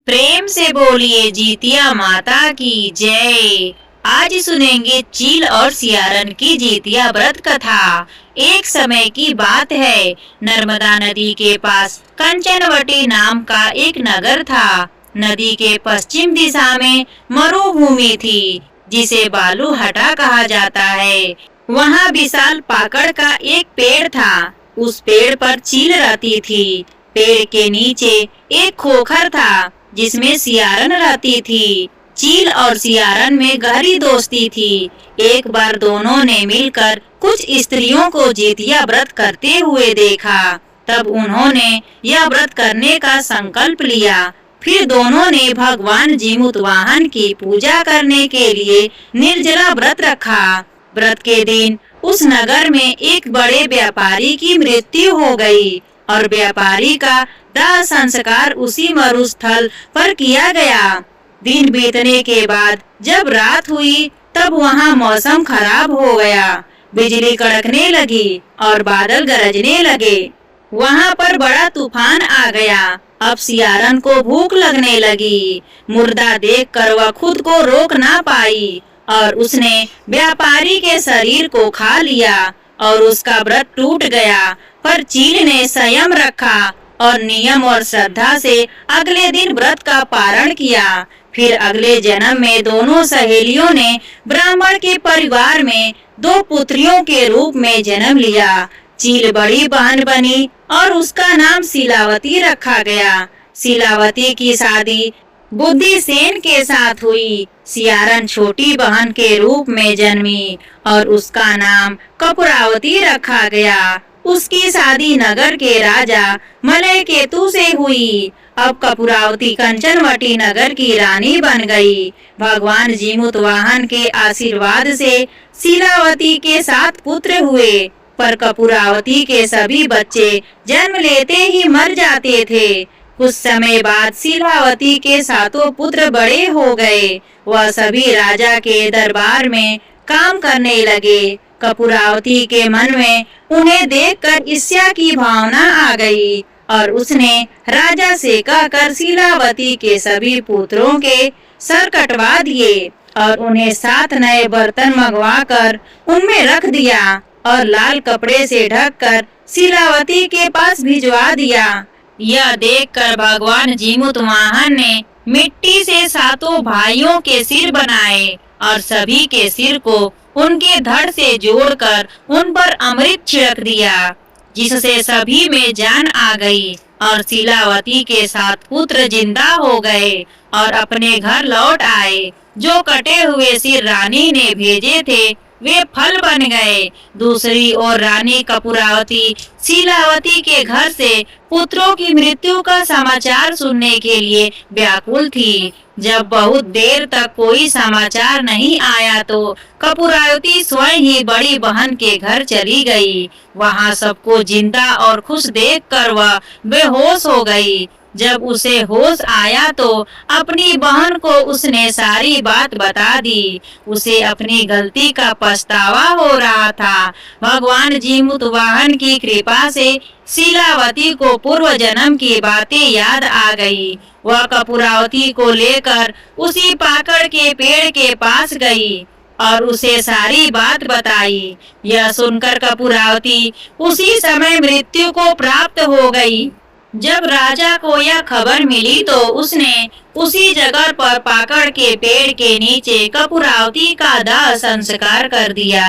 प्रेम से बोलिए जीतिया माता की जय। आज सुनेंगे चील और सियारन की जीतिया व्रत कथा। एक समय की बात है, नर्मदा नदी के पास कंचनवटी नाम का एक नगर था। नदी के पश्चिम दिशा में मरुभूमि थी, जिसे बालूहटा कहा जाता है। वहाँ विशाल पाकड़ का एक पेड़ था। उस पेड़ पर चील रहती थी। पेड़ के नीचे एक खोखर था, जिसमें सियारन रहती थी। चील और सियारन में गहरी दोस्ती थी। एक बार दोनों ने मिलकर कुछ स्त्रियों को जीतिया व्रत करते हुए देखा। तब उन्होंने यह व्रत करने का संकल्प लिया। फिर दोनों ने भगवान जीमूतवाहन की पूजा करने के लिए निर्जला व्रत रखा। व्रत के दिन उस नगर में एक बड़े व्यापारी की मृत्यु हो गई और व्यापारी का दाह संस्कार उसी मरुस्थल पर किया गया। दिन बीतने के बाद जब रात हुई, तब वहाँ मौसम खराब हो गया। बिजली कड़कने लगी और बादल गरजने लगे। वहाँ पर बड़ा तूफान आ गया। अब सियारन को भूख लगने लगी। मुर्दा देखकर वह खुद को रोक ना पाई और उसने व्यापारी के शरीर को खा लिया और उसका व्रत टूट गया। पर चील ने संयम रखा और नियम और श्रद्धा से अगले दिन व्रत का पारण किया। फिर अगले जन्म में दोनों सहेलियों ने ब्राह्मण के परिवार में 2 पुत्रियों के रूप में जन्म लिया। चील बड़ी बहन बनी और उसका नाम शीलावती रखा गया। शीलावती की शादी बुद्धिसेन के साथ हुई। सियारन छोटी बहन के रूप में जन्मी और उसका नाम कपूरावती रखा गया। उसकी शादी नगर के राजा मलयकेतु से हुई। अब कपूरावती कंचनवटी नगर की रानी बन गई। भगवान जीमूतवाहन के आशीर्वाद से शीलावती के 7 पुत्र हुए, पर कपूरावती के सभी बच्चे जन्म लेते ही मर जाते थे। कुछ समय बाद शीलावती के 7 पुत्र बड़े हो गए। वह सभी राजा के दरबार में काम करने लगे। कपूरावती के मन में उन्हें देखकर ईर्ष्या की भावना आ गई और उसने राजा से कहकर शीलावती के सभी पुत्रों के सर कटवा दिए और उन्हें 7 नए बर्तन मंगवाकर उनमें रख दिया और लाल कपड़े से ढककर शीलावती के पास भिजवा दिया। यह देखकर भगवान जीमूतवाहन ने मिट्टी से 7 भाइयों के सिर बनाए और सभी के सिर को उनके धड़ से जोड़कर उन पर अमृत छिड़क दिया, जिससे सभी में जान आ गई और शीलावती के 7 पुत्र जिंदा हो गए और अपने घर लौट आए। जो कटे हुए सिर रानी ने भेजे थे, वे फल बन गए। दूसरी ओर रानी कपूरावती शीलावती के घर से पुत्रों की मृत्यु का समाचार सुनने के लिए व्याकुल थी। जब बहुत देर तक कोई समाचार नहीं आया, तो कपूरावती स्वयं ही बड़ी बहन के घर चली गई। वहां सबको जिंदा और खुश देखकर वह बेहोश हो गई। जब उसे होश आया तो अपनी बहन को उसने सारी बात बता दी। उसे अपनी गलती का पछतावा हो रहा था। भगवान जीमूतवाहन की कृपा से शीलावती को पूर्व जन्म की बातें याद आ गई। वह कपूरावती को लेकर उसी पाकड़ के पेड़ के पास गई और उसे सारी बात बताई। यह सुनकर कपूरावती उसी समय मृत्यु को प्राप्त हो गई। जब राजा को यह खबर मिली, तो उसने उसी जगह पर पाकड़ के पेड़ के नीचे कपूरावती का दाह संस्कार कर दिया।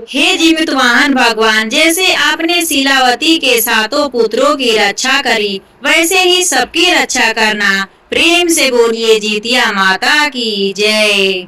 हे जीमूतवाहन भगवान, जैसे आपने शीलावती के 7 पुत्रों की रक्षा करी, वैसे ही सबकी रक्षा करना। प्रेम से बोलिए जीतिया माता की जय।